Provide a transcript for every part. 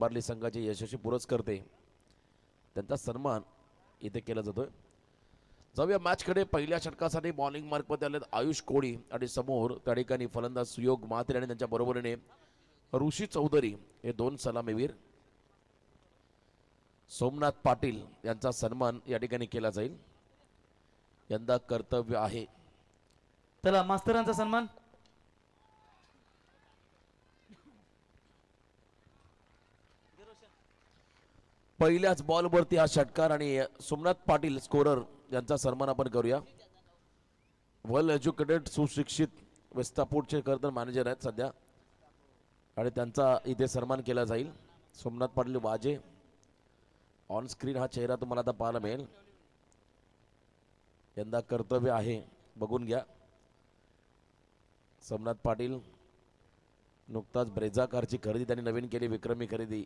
Barley संघाचे यशस्वी पुरस्कर्ते त्यांचा सन्मान इथे केला जातोय। जाऊया मॅचकडे। पहिल्या षटकासाठी बॉलिंग मार्कमध्ये आले आयुष कोळी आणि समोर त्या ठिकाणी फलंदाज सुयोग म्हात्रे आणि त्यांच्या बरोबरीने ऋषी चौधरी हे दोन सलामीवीर। सोमनाथ पाटील यांचा सन्मान या ठिकाणी केला जाईल। यंदा कर्तव्य आहे। चला मास्तरांचा सन्मान। पहिल्याच बॉलवरती हा षटकार आणि सोमनाथ पाटील स्कोरर यांचा सन्मान आपण करूया। वेल एज्युकेटेड सुशिक्षित वेस्तापूरचे खरं मॅनेजर आहेत सध्या आणि त्यांचा इथे सन्मान केला जाईल। सोमनाथ पाटील वाजे ऑन स्क्रीन हा चेहरा तुम्हाला आता पाहायला मिळेल। यंदा कर्तव्य आहे बघून घ्या। सोमनाथ पाटील नुकताच ब्रेझा कारची खरेदी त्यांनी नवीन केली, विक्रमी खरेदी,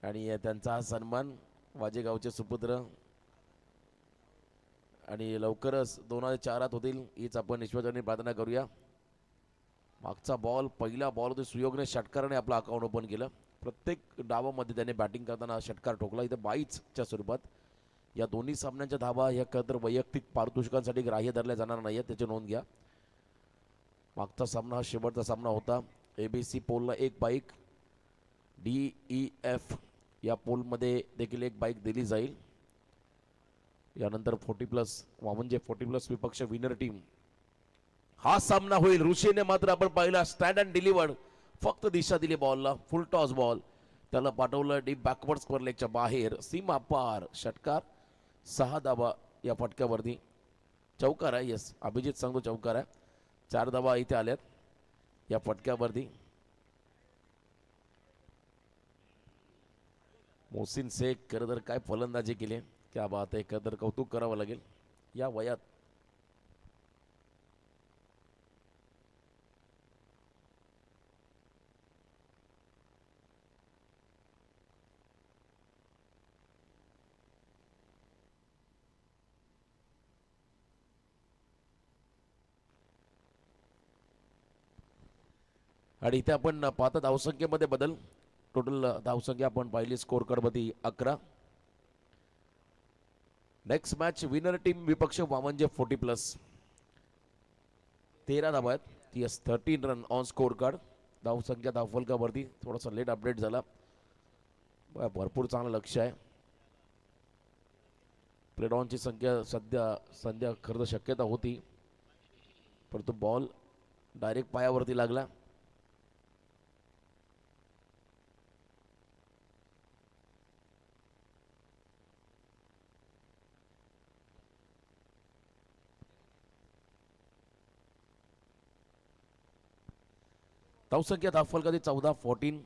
आणि त्यांचा हा सन्मान वाजेगावचे सुपुत्र आणि लवकरच 2004 होतील हीच आपण ईश्वरचरणी प्रार्थना करूया। मागचा बॉल पहिला बॉल होते सुयोगने षटकाराने आपला अकाउंट ओपन केलं। प्रत्येक डावामध्ये त्याने बॅटिंग करताना षटकार ठोकला। इथे 22च्या स्वरूपात या दोन्ही सामन्यांच्या धावा या तर वैयक्तिक पारितोषिकांसाठी ग्राह्य धरल्या जाणार नाहीत, त्याची नोंद घ्या। मागचा सामना हा शेवटचा सामना होता। ABC पोलला एक बाईक, DEF या पोलमध्ये देखील एक बाईक दिली जाईल। यानंतर 40+ म्हणजे 40+ विपक्ष विनर टीम हा सामना होईल। ऋषीने मात्र आपण पाहिला स्टँड अँड डिलिव्हर्ड, फक्त दिशा दिली बॉलला, फुल टॉस बॉल त्याला पाठवलं डीप बॅकवर्ड स्क्वेअर लेगच्या बाहेर, सीमा पार षटकार। 6 धावा या फटक्यावरती, चौकार आहे। यस, अभिजित सांगतो चौकार आहे। 4 धावा इथे आल्यात या फटक्यावरती। मोहसिन शेख खरं तर काय फलंदाजी केली, क्या बात आहे, खरं तर कौतुक करावं लागेल या वयात। आणि इथे आपण पाहता धावसंख्येमध्ये बदल। टोटल धावसंख्या आपण पाहिली स्कोर कार्डमध्ये 11। नेक्स्ट मॅच विनर टीम विपक्ष वामनजे 40+, 13 धावा आहेत। Yes, 13 run on score card. धावसंख्या धावफलकावरती थोडासा लेट अपडेट झाला, भरपूर चांगलं लक्ष आहे। प्लेडॉनची संख्या सध्या खरं शक्यता होती, परंतु बॉल डायरेक्ट पायावरती लागला। धावसंख्या धावफलकाची 14-14,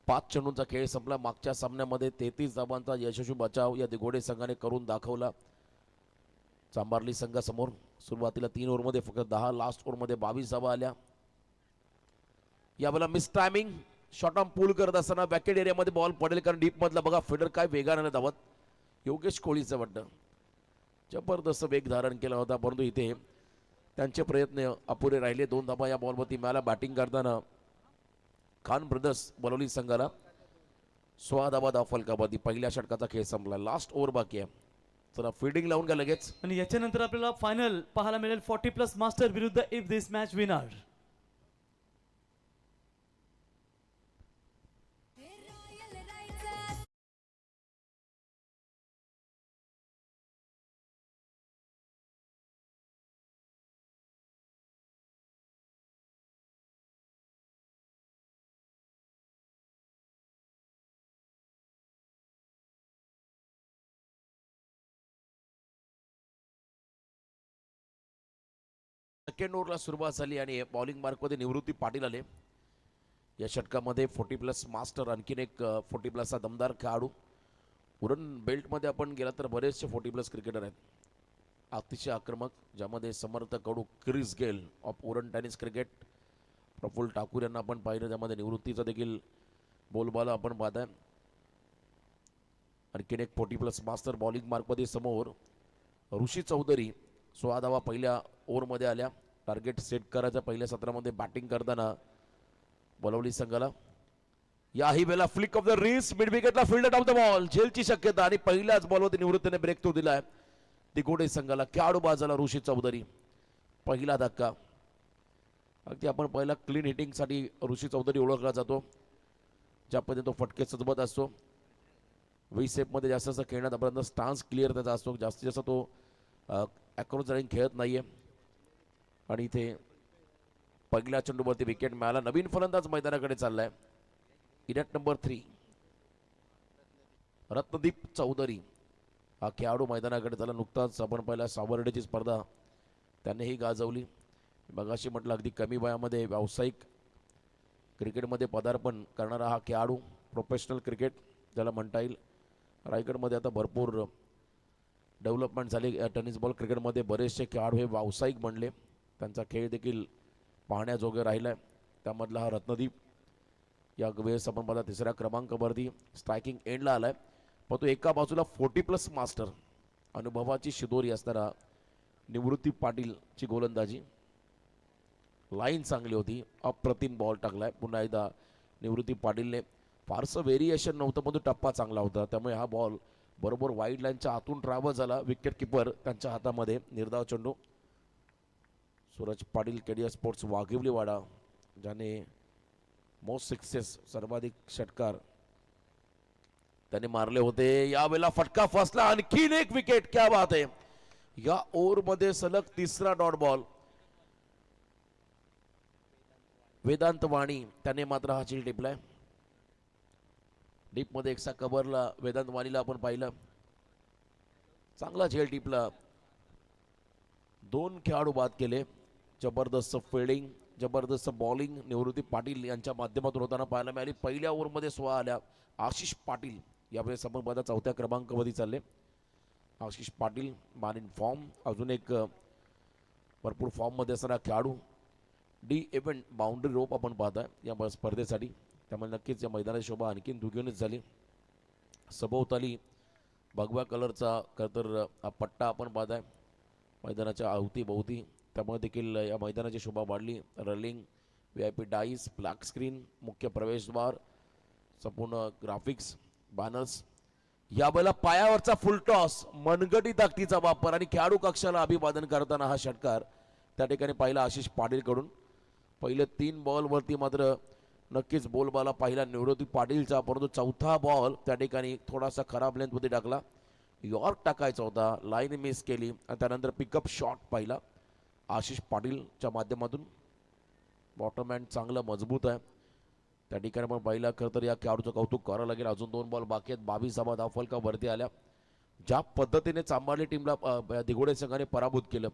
5 चेंडूंचा खेळ संपला। मागच्या सामन्यामध्ये 33 धावांचा यशस्वी बचाव या दिघोडे संघाने करून दाखवला। चांबार्ली संघासमोर सुरुवातीला 3 ओव्हरमध्ये फक्त 10, लास्ट ओव्हरमध्ये 22 धावा आल्या। यावेळेला मिस टायमिंग, शॉर्ट ऑन पूल करत असताना बॅकेट एरियामध्ये बॉल पडेल, कारण डीप मधला बघा फिडर काय वेगाने धावत। योगेश कोळीचं वाटतं जबरदस्त वेग धारण केला होता, परंतु इथे त्यांचे प्रयत्न अपुरे राहिले। 2 धावा या बॉलवरती मिळाला। बॅटिंग करताना खान ब्रदर्स बोलावली संघाला 16 धावा धावफलकावरती। पहिल्या षटकाचा खेळ संपला, लास्ट ओव्हर बाकी आहे। चला फील्डिंग लावून घ्या लगेच। आणि याच्यानंतर आपल्याला फायनल पाहायला मिळेल 40+ मास्टर विरुद्ध if this match winner. Second ओव्हरला सुरुवात झाली आणि बॉलिंग मार्कमध्ये निवृत्ती पाटील आले। या षटकामध्ये 40+ मास्टर आणखीन एक 40+ चा दमदार खेळाडू। उरण बेल्टमध्ये आपण गेला तर बरेचसे 40+ क्रिकेटर आहेत, अतिशय आक्रमक, ज्यामध्ये Samarth Kadu, Chris Gayle of Uran tennis cricket, Praful Thakur यांना आपण पाहिलं, त्यामध्ये निवृत्तीचा देखील बोलबाला आपण पाहताय। आणखीन एक 40+ मास्टर बॉलिंग मार्कमध्ये समोर ऋषी चौधरी। 16 धावा पहिल्या ओव्हरमध्ये आल्या। टार्गेट सेट करायचं पहिल्या सत्रामध्ये बॅटिंग करताना बोलावली संघाला। याही वेळेला flick off the wrist mid विकेटला फील्ड ऑफ द बॉल झेलची शक्यता आणि पहिल्याच बॉलवरती निवृत्तीने ब्रेक तो दिलाय दिगोडे संघाला. खेळाडू बाजाला ऋषी चौधरी पहिला धक्का. अगदी आपण पहिला क्लीन हिटिंग साठी ऋषी चौधरी ओळखला जातो. ज्या पद्धतीने तो फटके सजवत असतो. वी सेप मध्ये जास्त जास्त खेळण्यात आपल्याला स्टान्स क्लिअर त्याचा असतो. जास्तीत जास्त तो अक्रॉस रनिंग खेळत नाहीये. आणि इथे पहिल्या चेंडूवरती विकेट मिळाला. नवीन फलंदाज मैदानाकडे चाललाय. इनॅट नंबर 3 रत्नदीप चौधरी हा खेळाडू मैदानाकडे झाला. नुकताच आपण पहिला सावर्डेची स्पर्धा त्यानेही गाजवली. मगाशी म्हटलं अगदी कमी वयामध्ये व्यावसायिक क्रिकेटमध्ये पदार्पण करणारा हा खेळाडू प्रोफेशनल क्रिकेट ज्याला म्हणता येईल. रायगडमध्ये आता भरपूर डेव्हलपमेंट झाली. टेनिस बॉल क्रिकेटमध्ये बरेचसे खेळाडू हे व्यावसायिक बनले. त्यांचा खेळ देखील पाहण्याजोगे राहिला आहे. त्यामधला हा रत्नदीप या वेळेस आपण मला तिसऱ्या क्रमांकावरती स्ट्रायकिंग एंडला आलाय. पण तो एका बाजूला 40+ मास्टर अनुभवाची शिदोरी असणारा निवृत्ती पाटीलची गोलंदाजी. लाईन चांगली होती. अप्रतिम बॉल टाकलाय. पुन्हा एकदा निवृत्ती पाटीलने फारसं व्हेरिएशन नव्हतं पण तो टप्पा चांगला होता. त्यामुळे हा बॉल बरोबर वाईड लाईनच्या आतून ट्रॅव्हल झाला. विकेट किपर त्यांच्या हातामध्ये निर्धाव चेंडू. सूरज पाटील केडीआर स्पोर्ट्स वाघिवलीवाडा ज्याने मोस्ट सक्सेस सर्वाधिक षटकार त्याने मारले होते. यावेळेला फटका फसला. आणखीन एक विकेट. क्या बात आहे. या ओव्हरमध्ये सलग तिसरा डॉट बॉल. वेदांत वाणी त्याने मात्र हा झेल टिपलाय. डीप मध्ये एकसा कव्हरला वेदांत वाणीला आपण पाहिलं. चांगला झेल टिपला. 2 खेळाडू बाद केले. जबरदस्त फिल्डिंग जबरदस्त बॉलिंग निवृत्ती पाटील यांच्या माध्यमातून होताना पाहायला मिळाली. पहिल्या ओव्हरमध्ये 16 आल्या. आशिष पाटील यावेळेस आपण बघा 4थ्या क्रमांकावरती चालले. Ashish Patil man in form. अजून एक भरपूर फॉर्ममध्ये असणारा खेळाडू. डी इव्हेंट बाउंड्री रोप आपण पाहताय या स्पर्धेसाठी. त्यामुळे नक्कीच या मैदानाची शोभा आणखीन दुगणीच झाली. सभोवताली भगव्या कलरचा खरंतर पट्टा आपण पाहताय मैदानाच्या अवतीभोवती. त्यामुळे देखील या मैदानाची शोभा वाढली. रलिंग VIP डाईस ब्लॅक स्क्रीन मुख्य प्रवेशद्वार संपूर्ण ग्राफिक्स बॅनर्स. यावेळेला पायावरचा फुल टॉस मनगटी ताकदीचा वापर आणि खेळाडू कक्षाला अभिवादन करताना हा षटकार त्या ठिकाणी पाहिला आशिष पाटीलकडून. पहिले 3 बॉलवरती मात्र नक्कीच बोलबाला पाहिला निवृत्ती पाटीलचा. परंतु 4था बॉल त्या ठिकाणी थोडासा खराब लेंथमध्ये टाकला. यॉर्क टाकायचा होता. लाईन मिस केली आणि त्यानंतर पिकअप शॉट पाहिला आशिष पाटीलच्या माध्यमातून. बॉटम हँड चांगलं मजबूत आहे. त्या ठिकाणी पण पाहिला. खरं तर या खेळाडूचं कौतुक करावं लागेल. अजून 2 बॉल बाकी आहेत. 22 धावा फलका वरती आल्या. ज्या पद्धतीने चांभारली टीमला दिघोडे संघाने पराभूत केलं.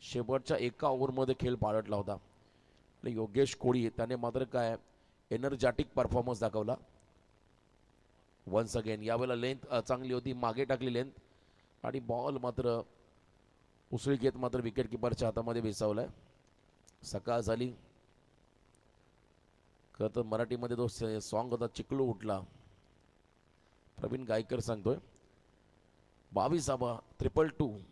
शेवटच्या एका ओव्हरमध्ये खेळ पालटला होता. योगेश कोळी त्याने मात्र काय एनर्जॅटिक परफॉर्मन्स दाखवला. वन्स अगेन यावेळेला लेंथ चांगली होती. मागे टाकली लेंथ आणि बॉल मात्र उसळी घेत मात्र विकेट किपरच्या हातामध्ये विसावलाय. सकाळ झाली. खरं तर मराठीमध्ये तो सॉन्ग होता चिकलू उठला. प्रवीण गायकर सांगतोय 22 222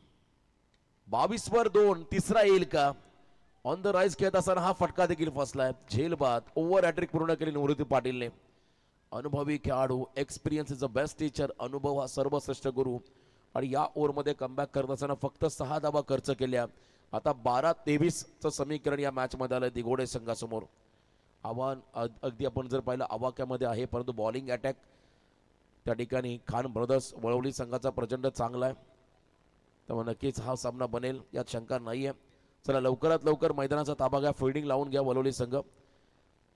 22 वर 2 तिसरा येईल का. ऑन द राईज खेळत असताना हा फटका देखील फसलाय. झेल बाद. ओव्हर हॅट्रिक पूर्ण केली निवृत्ती पाटीलने. अनुभवी खेळाडू. Experience is a best teacher. अनुभव हा सर्वश्रेष्ठ गुरु. आणि या ओव्हरमध्ये कमबॅक करत असताना फक्त 6 धावा खर्च केल्या. आता 12-23चं समीकरण या मॅचमध्ये आलं दिघोडे संघासमोर. आव्हान अगदी आपण जर पाहिलं आवाक्यामध्ये आहे. परंतु बॉलिंग अटॅक त्या ठिकाणी खान ब्रदर्स वळवली संघाचा प्रचंड चांगला आहे. त्यामुळे नक्कीच हा सामना बनेल यात शंका नाही आहे. चला लवकरात लवकर मैदानाचा ताबा घ्या. फिल्डिंग लावून घ्या वळवली संघ.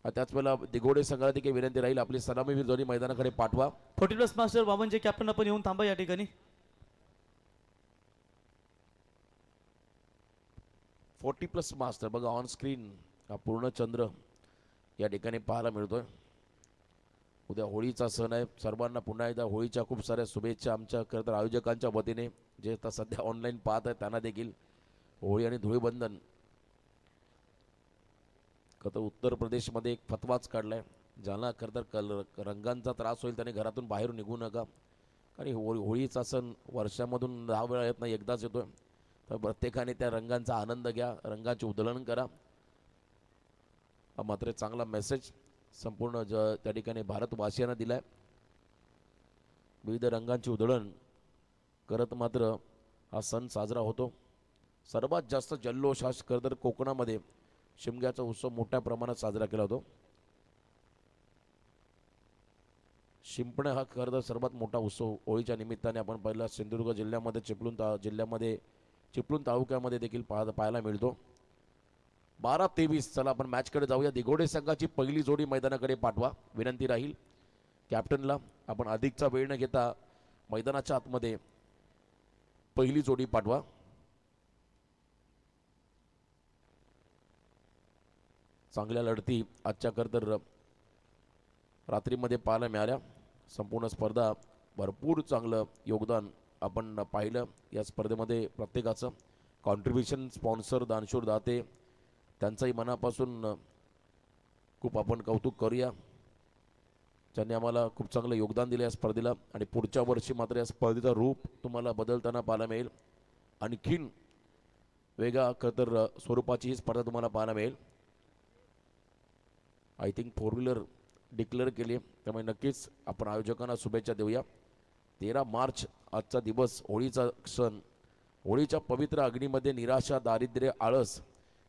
त्याच वेळेला दिघोडे संघाला देखील विनंती राहील आपली सलामीवीर दोन्ही मैदानाकडे पाठवा. 40+ मास्टर वामनजे कॅप्टन आपण येऊन थांबा या ठिकाणी. 40+ मास्टर बघा ऑन स्क्रीन हा पूर्ण चंद्र या ठिकाणी पाहायला मिळतोय. उद्या होळीचा सण आहे. सर्वांना पुन्हा एकदा होळीच्या खूप साऱ्या शुभेच्छा आमच्या खरं तर आयोजकांच्या वतीने. जे आता सध्या ऑनलाईन पाहत आहेत त्यांना देखील होळी आणि धुळीबंधन. खरं तर उत्तर प्रदेशमध्ये एक फतवाच काढलाय. ज्यांना खरं तर रंगांचा त्रास होईल त्याने घरातून बाहेर निघू नका. कारण होळीचा सण वर्षामधून 10 वेळा येत नाही, एकदाच येतोय. तर प्रत्येकाने त्या रंगांचा आनंद घ्या. रंगाचे उधळण करा. हा मात्र चांगला मेसेज संपूर्ण त्या ठिकाणी भारतवासियांना दिलाय. विविध रंगांची उधळण करत मात्र हा सण साजरा होतो. सर्वात जास्त जल्लोष हा खरं तर कोकणामध्ये शिमग्याचा उत्सव मोठ्या प्रमाणात साजरा केला होतो. शिंपणे हा खरं तर सर्वात मोठा उत्सव होळीच्या निमित्ताने आपण पहिला सिंधुदुर्ग जिल्ह्यामध्ये चिपळूण तालुक्यामध्ये देखील पाहायला मिळतो. 12-23. चला आपण मॅचकडे जाऊया. दिघोडे संघाची पहिली जोडी मैदानाकडे पाठवा. विनंती राहील कॅप्टनला, आपण अधिकचा वेळ न घेता मैदानाच्या आतमध्ये पहिली जोडी पाठवा. चांगल्या लढती आजच्या तर रात्रीमध्ये पाहायला मिळाल्या. संपूर्ण स्पर्धा भरपूर चांगलं योगदान आपण पाहिलं या स्पर्धेमध्ये. प्रत्येकाचं कॉन्ट्रीब्युशन, स्पॉन्सर, दानशूर दाते त्यांचंही मनापासून खूप आपण कौतुक करूया. ज्यांनी आम्हाला खूप चांगलं योगदान दिलं या स्पर्धेला. आणि पुढच्या वर्षी मात्र या स्पर्धेचं रूप तुम्हाला बदलताना पाहायला मिळेल. आणखीन वेगळा तर स्वरूपाची ही स्पर्धा तुम्हाला पाहायला मिळेल. आय थिंक 4 व्हीलर डिक्लेअर केली, त्यामुळे नक्कीच आपण आयोजकांना शुभेच्छा देऊया. 13 मार्च आजचा दिवस, होळीचा सण. होळीच्या पवित्र अग्नीमध्ये निराशा, दारिद्र्य, आळस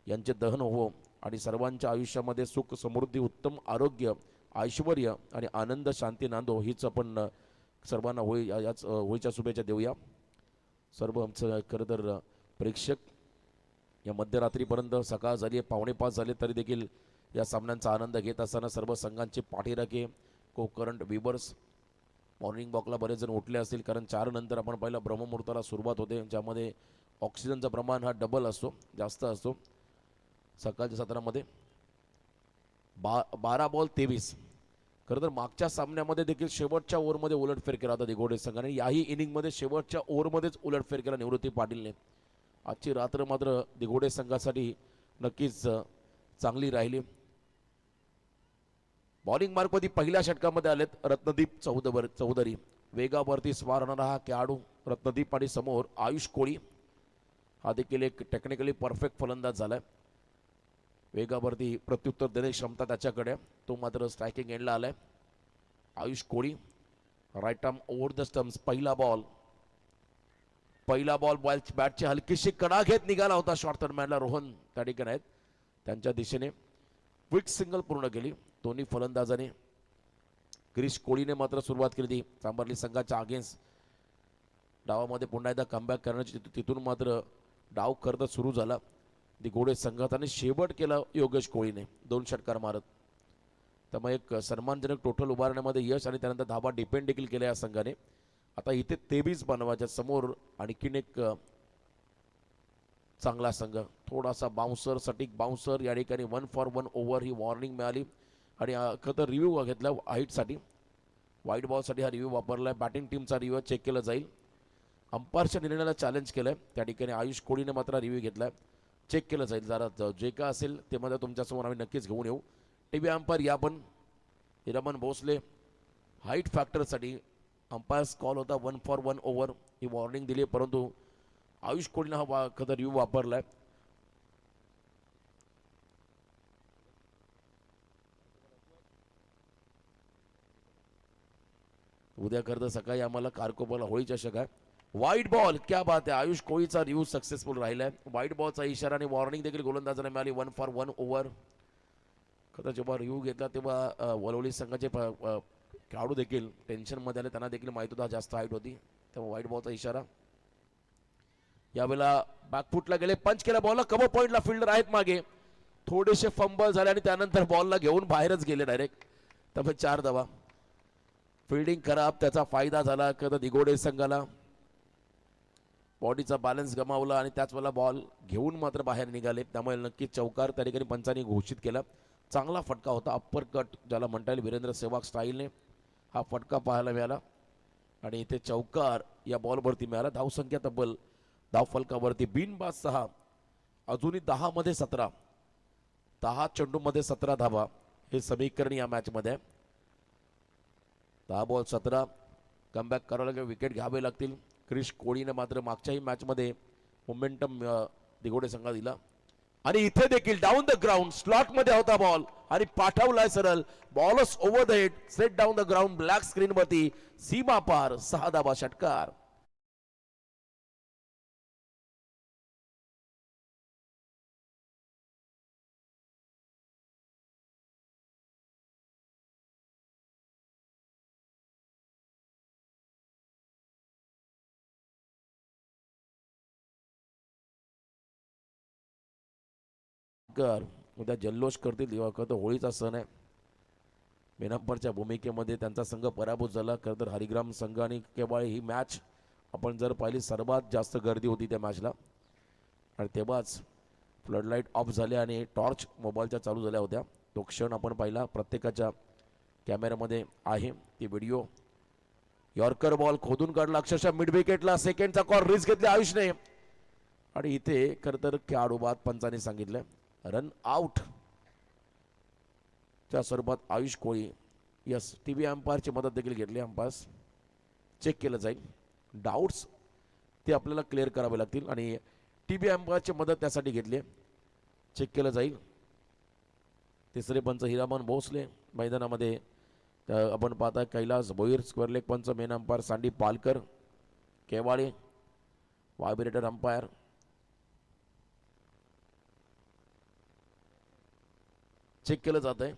यांचे दहन हो आणि सर्वांच्या आयुष्यामध्ये सुख, समृद्धी, उत्तम आरोग्य, ऐश्वर्य आणि आनंद, शांती नांदो हीच आपण सर्वांना होळीच्या शुभेच्छा देऊया. सर्व आमचं खरं तर प्रेक्षक या मध्यरात्रीपर्यंत सकाळ झाली, 4:45 झाले तरी देखील या सामन्यांचा आनंद घेत असताना सर्व संघांचे पाठीराखे, को करंट व्हिवर्स मॉर्निंग वॉकला बरेच जण उठले असतील, कारण 4 नंतर आपण पहिला ब्रह्ममुहूर्ताला सुरुवात होते, ज्यामध्ये ऑक्सिजनचं प्रमाण हा डबल असतो, जास्त असतो सकाळच्या सत्रामध्ये. 12 बॉल 23. खरं तर मागच्या सामन्यामध्ये देखील शेवटच्या ओव्हरमध्ये उलटफेर केला होता दिघोडे संघाने. याही इनिंगमध्ये शेवटच्या ओव्हरमध्येच उलटफेर केला निवृत्ती पाटीलने. आजची रात्र मात्र दिघोडे संघासाठी नक्कीच चांगली राहिली. बॉलिंग मार्कमध्ये पहिल्या षटकामध्ये आलेत रत्नदीप चौधरी. वेगावरती स्वार होणारा हा खेळाडू रत्नदीप आणि समोर आयुष कोळी हा देखील एक टेक्निकली परफेक्ट फलंदाज झालाय. वेगावरती प्रत्युत्तर देण्याची क्षमता त्याच्याकडे, तो मात्र स्ट्रायकिंग एंडला आलाय. Ayush Koli right arm over the stumps. पहिला बॉल बॅटची हलकीशी कडा घेत निघाला होता शॉर्ट थर्डमॅनला. रोहन त्या ठिकाणी आहेत, त्यांच्या दिशेने क्विक सिंगल पूर्ण केली दोन्ही फलंदाजाने. क्रिश कोळीने मात्र सुरुवात केली सांबर्ली संघाच्या अगेन्स्ट. डावामध्ये पुन्हा एकदा कमबॅक करण्याची, तिथून मात्र डाव करत सुरू झाला दिघोडे संघात आणि शेवट केला योगेश कोळीने 2 षटकार मारत. त्यामुळे एक सन्मानजनक टोटल उभारण्यामध्ये यश आणि त्यानंतर धाबा डिपेंड देखील केला या संघाने. आता इथे 23 बनवायच्या समोर आणखीन एक चांगला संघ, थोडासा बाउन्सर, सटीक बाउन्सर या ठिकाणी 1 फॉर 1 ओव्हर ही वॉर्निंग मिळाली. आणि खरं तर रिव्ह्यू घेतला हाईटसाठी, व्हाईट बॉलसाठी हा रिव्ह्यू वापरला आहे. बॅटिंग टीमचा रिव्ह्यू चेक केला जाईल. अंपायरच्या निर्णयाला चॅलेंज केलं आहे त्या ठिकाणी आयुष कोळीने मात्र रिव्ह्यू घेतला आहे, चेक केलं जाईल. जरा जे काय असेल ते मध्ये तुमच्यासमोर आम्ही नक्कीच घेऊन येऊ. TV अंपायर या पण हिरामन भोसले हाईट फॅक्टरसाठी अंपायर्स कॉल होता 1 फॉर 1 ओव्हर ही वॉर्निंग दिली, परंतु आयुष कोळीने हा खरं रिव्ह्यू वापरलाय. उद्या करता सकाळी आम्हाला कारकोपाला होळी चषक आहे. वाईट बॉल, क्या बात आहे. आयुष कोळीचा रिव्ह्यू सक्सेसफुल राहिलाय. वाईट बॉलचा इशारा आणि वॉर्निंग देखील गोलंदाजांना मिळाली 1 फॉर 1 ओव्हर. खरं जेव्हा रिव्ह्यू घेतला तेव्हा वलवली संघाचे खेळाडू देखील टेन्शनमध्ये आले, त्यांना देखील माहित होता जास्त हाईट होती, तेव्हा वाईट बॉलचा इशारा. यावेळेला बॅकफुटला गेले, पंच केला बॉलला, कव्हर पॉईंटला फिल्डर आहेत मागे, थोडेसे फंबल झाले आणि त्यानंतर बॉलला घेऊन बाहेरच गेले डायरेक्ट. त्यामुळे 4 धावा. फिल्डिंग खराब, त्याचा फायदा झाला कदा दिघोडे संघाला. बॉडीचा बॅलन्स गमावला आणि त्याच वेळेला बॉल घेऊन मात्र बाहेर निघाले, त्यामुळे नक्कीच चौकार त्या ठिकाणी पंचांनी घोषित केला. चांगला फटका होता, अप्पर कट ज्याला म्हणता येईल वीरेंद्र सेवाग स्टाईलने हा फटका पाहायला मिळाला आणि इथे चौकार या बॉलवरती मिळाला. धावसंख्या तब्बल धावफलकावरती बिनबाद 6, अजूनही 10 मध्ये 17, 10 चेंडूमध्ये 17 धावा हे समीकरण या मॅचमध्ये आहे. 10 बॉल 17, कमबॅक करायला लागेल, विकेट घ्यावे लागतील. क्रिश कोळीने मात्र मागच्याही मॅचमध्ये मोमेंटम दिघोडे संघाला दिला. आणि इथे देखील डाऊन द ग्राउंड स्लॉट मध्ये होता बॉल आणि पाठवलाय सरळ बॉलच over the head set down the ground black screen वरती सीमा पार 6 धावा षटकार. उद्या जल्लोष करतील तेव्हा खरं तर होळीचा सण आहे. मेनांपरच्या भूमिकेमध्ये त्यांचा संघ पराभूत झाला. खरं तर हरिग्राम संघ आणि केवळ ही मॅच आपण जर पाहिली सर्वात जास्त गर्दी होती त्या मॅचला आणि तेव्हाच फ्लडलाईट ऑफ झाले आणि टॉर्च मोबाईलच्या चालू झाल्या होत्या. तो क्षण आपण पाहिला प्रत्येकाच्या कॅमेऱ्यामध्ये आहे ती व्हिडिओ. यॉर्कर बॉल खोदून काढला अक्षरशः मिड विकेटला सेकंडचा कॉल रिस्क घेतली आयुषने आणि इथे खरं तर खेळाडू बाद पंचाने सांगितलं रन आउट च्या स्वरूपात आयुष कोळी. यस टीव्ही अंपायरची मदत देखील घेतली. अंपायर्स चेक केलं जाईल डाऊट्स ते आपल्याला क्लिअर करावे लागतील आणि टीव्ही अंपायरची मदत त्यासाठी घेतली चेक केलं जाईल. तिसरे पंच हिरामन भोसले मैदानामध्ये आपण पाहता कैलास भोईर स्क्वेअर लेग पंच मेन अंपायर सांडी पालकर केवाळे व्हायब्रेटर अंपायर चेक केलं जात आहे.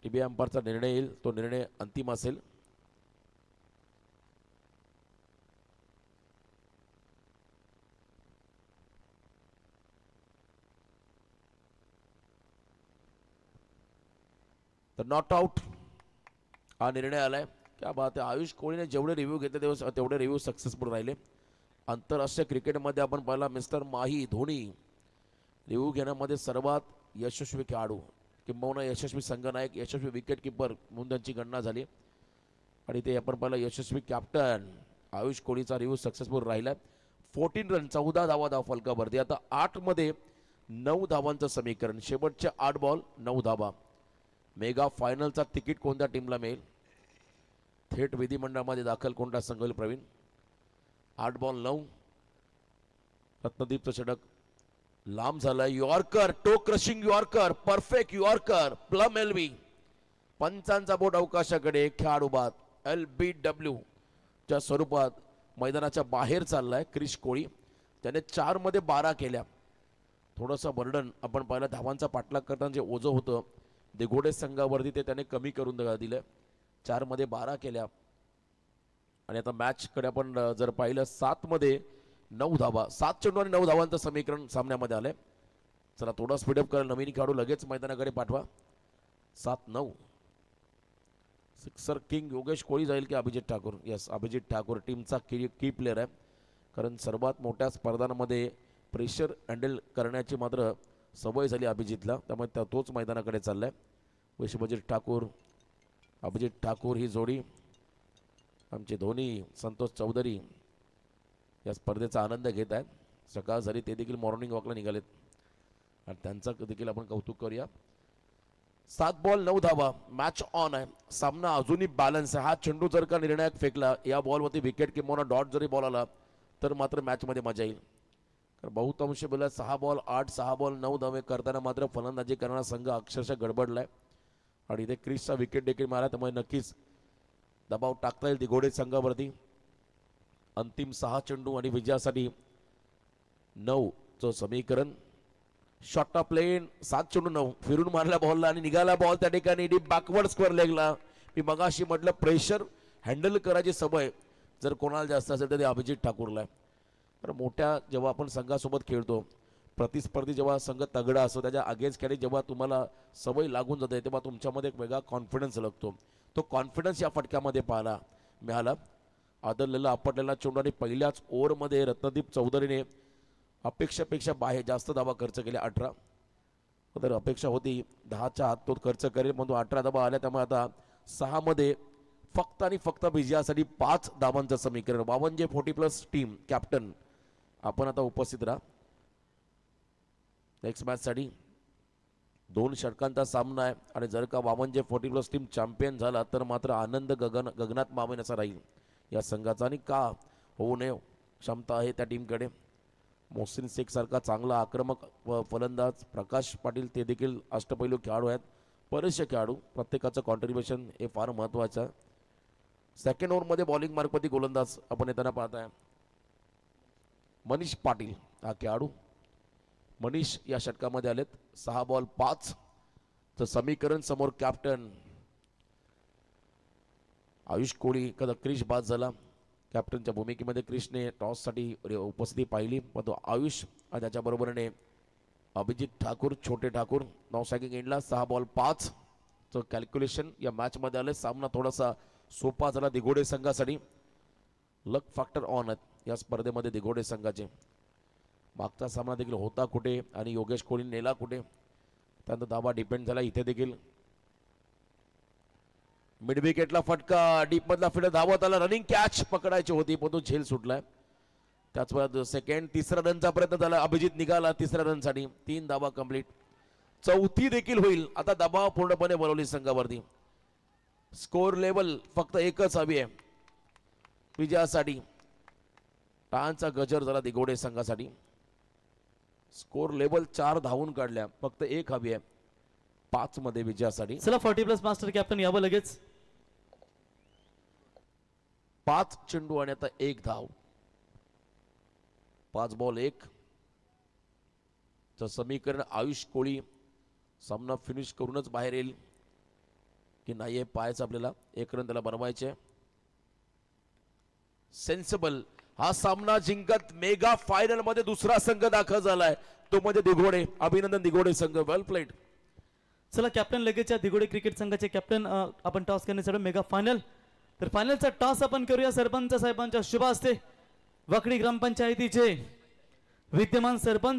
टीबी अंपायरचा निर्णय येईल तो निर्णय अंतिम असेल. तर नॉट आउट हा निर्णय आलाय. क्या बात आहे. आयुष कोळीने जेवढे रिव्ह्यू घेतले तेवढे रिव्ह्यू सक्सेसफुल राहिले. आंतरराष्ट्रीय क्रिकेटमध्ये आपण पाहिला मिस्टर माही धोनी रिव्ह्यू घेण्यामध्ये सर्वात यशस्वी खेळाडू किंबहुना यशस्वी संघनायक यशस्वी विकेट किपर म्हणून त्यांची गणना झाली आणि ते आपण पाहिलं यशस्वी कॅप्टन आयुष कोळीचा रिव्ह्यू सक्सेसफुल राहिला. 14 रन 14 धावा धाव फलकावरती. आता 8 मध्ये 9 धावांचं समीकरण. शेवटचे 8 बॉल 9 धावा. मेगा फायनलचा तिकीट कोणत्या टीमला मिळेल. थेट विधिमंडळामध्ये दाखल कोणता संघ होईल प्रवीण. 8 बॉल 9. रत्नदीपचं षटक लांब झालाय. Yorker toe crushing yorker perfect yorker plumb LB. पंचांचा बोट अवकाशाकडे. खेळाडू बाद LBW च्या स्वरूपात मैदानाच्या बाहेर चाललाय क्रिश कोळी. त्याने 4 मध्ये 12 केल्या. थोडंसं बर्डन आपण पाहिलं धावांचा पाठलाग करताना जे ओझं होतं दिघोडे संघावरती ते त्याने कमी करून दिलं. 4 मध्ये 12 केल्या आणि आता मॅच कडे आपण जर पाहिलं 7 मध्ये 9 धावा 7 चेंडू आणि 9 धावांचं समीकरण सामन्यामध्ये आलंय. चला थोडा स्पीडअप करा. नवीन खेळाडू लगेच मैदानाकडे पाठवा. 7-9 सिक्सर किंग योगेश कोळी जाईल की अभिजित ठाकूर. यस अभिजित ठाकूर टीमचा की प्लेअर आहे कारण सर्वात मोठ्या स्पर्धांमध्ये प्रेशर हँडल करण्याची मात्र सवय झाली अभिजितला. त्यामुळे तोच मैदानाकडे चाललाय. विश्वजित ठाकूर अभिजित ठाकूर ही जोडी आमचे धोनी संतोष चौधरी या स्पर्धेचा आनंद घेत आहेत. सकाळ झाली ते देखील मॉर्निंग वॉकला निघालेत आणि त्यांचं देखील आपण कौतुक करूया. 7 बॉल 9 धावा. मॅच ऑन आहे. सामना अजूनही बॅलन्स आहे. हा चेंडू जर का निर्णायक फेकला या बॉलवरती विकेट किंवा डॉट जरी बॉल आला तर मात्र मॅचमध्ये मजा येईल. कारण बहुतांश वेळेला 6 बॉल 8 6 बॉल 9 धावे करताना मात्र फलंदाजी करणारा संघ अक्षरशः गडबडलाय आणि इथे क्रिसचा विकेट देखील मारला. त्यामुळे नक्कीच दबाव टाकता येईल दिघोडे संघावरती. अंतिम 6 चेंडू आणि विजयासाठी 9 चं समीकरण. शॉट ऑफ प्लेन 7 चेंडू 9 फिरून मारला बॉलला आणि निघाला बॉल त्या ठिकाणी डीप बॅकवर्ड स्क्वेअर लेगला. मी मगाशी म्हटलं प्रेशर हँडल करायची सवय जर कोणाला जास्त असेल तर ते अभिजित ठाकूरला आहे. तर मोठ्या जेव्हा आपण संघासोबत खेळतो प्रतिस्पर्धी जेव्हा संघ तगडा असतो त्याच्या अगेन्स्ट खेळी जेव्हा तुम्हाला सवय लागून जाते तेव्हा तुमच्यामध्ये एक वेगळा कॉन्फिडन्स लागतो. तो कॉन्फिडन्स या फटक्यामध्ये पाहायला मिळाला. आदरलेला आपटलेला चेंडू आणि पहिल्याच ओव्हरमध्ये रत्नदीप चौधरीने अपेक्षेपेक्षा बाहेर जास्त धावा खर्च केल्या 18. तर अपेक्षा होती 10च्या आत तो खर्च करेल पण तो 18 धावा आल्या. त्यामुळे आता 6 मध्ये फक्त आणि फक्त विजयासाठी 5 धावांचं समीकरण. 52 40+ टीम कॅप्टन आपण आता उपस्थित राहा. नेक्स्ट मॅच साठी 2 षटकांचा सामना आहे आणि जर का 52 40+ टीम चॅम्पियन झाला तर मात्र आनंद गगनात मावेन असा राहील या संघाचा. आणि का होऊ नये क्षमता आहे त्या टीमकडे. मोहसिन शेख सारखा चांगला आक्रमक व फलंदाज प्रकाश पाटील ते देखील अष्टपैलू खेळाडू आहेत. बरेचसे खेळाडू प्रत्येकाचं कॉन्ट्रीब्युशन हे फार महत्त्वाचं आहे. सेकंड ओव्हरमध्ये बॉलिंग मार्गपती गोलंदाज आपण येताना पाहताय मनीष पाटील हा खेळाडू. मनीष या षटकामध्ये आलेत. 6 बॉल 5 चं समीकरण समोर कॅप्टन आयुष कोळी कदा क्रिश बाद झाला. कॅप्टनच्या भूमिकेमध्ये क्रिशने टॉससाठी उपस्थिती पाहिली, पण तो आयुष आणि त्याच्या बरोबरीने अभिजित ठाकूर छोटे ठाकूर नॉ सॅकिंग एंडला 6 बॉल 5 चं कॅल्क्युलेशन या मॅचमध्ये आले. सामना थोडासा सोपा झाला दिघोडे संघासाठी. लक फॅक्टर ऑन आहेत या स्पर्धेमध्ये दिघोडे संघाचे. मागचा सामना देखील होता कुठे आणि योगेश कोहली नेला कुठे, त्यानंतर दाबा डिपेंड झाला. इथे देखील मिड विकेटला फटका, डीप मधला फिल्डर धावत आला, रनिंग कॅच पकडायची होती पण तो झेल सुटलाय. त्याच वेळात सेकंड 3रा रनचा प्रयत्न झाला. अभिजित निघाला 3ऱ्या रनसाठी. 3 धावा कंप्लीट. चौथी देखील होईल. आता दबाव पूर्णपणे बनवली संघावरती. स्कोर लेवल फक्त एकच हवी आहे विजयासाठी. टाळांचा गजर झाला दिघोडे संघासाठी. स्कोर लेवल 4 धावून काढल्या, फक्त 1 हवी आहे 5 मध्ये विजयासाठी. चला 40+ मास्टर कॅप्टन यावं लगेच. 5 चेंडू आणि आता 1 धाव. 5 बॉल 1 चं समीकरण. आयुष कोळी सामना फिनिश करूनच बाहेर येईल की नाही हे पाहायचं आपल्याला. 1 रन त्याला बनवायचे. सेन्सिबल हा सामना जिंकत मेगा फायनल मध्ये दुसरा संघ दाखल झालाय, तो म्हणजे दिघोडे. अभिनंदन दिघोडे संघ, वेल प्लेड. चला कॅप्टन लगेच या दिघोडे क्रिकेट संघाचे कॅप्टन आपण टॉस करण्यासाठी मेगा फायनल. तर फायनलचा टॉस आपण करूया सरपंच साहेबांच्या शुभ हस्ते. वाकडी ग्रामपंचायतीचे विद्यमान सरपंच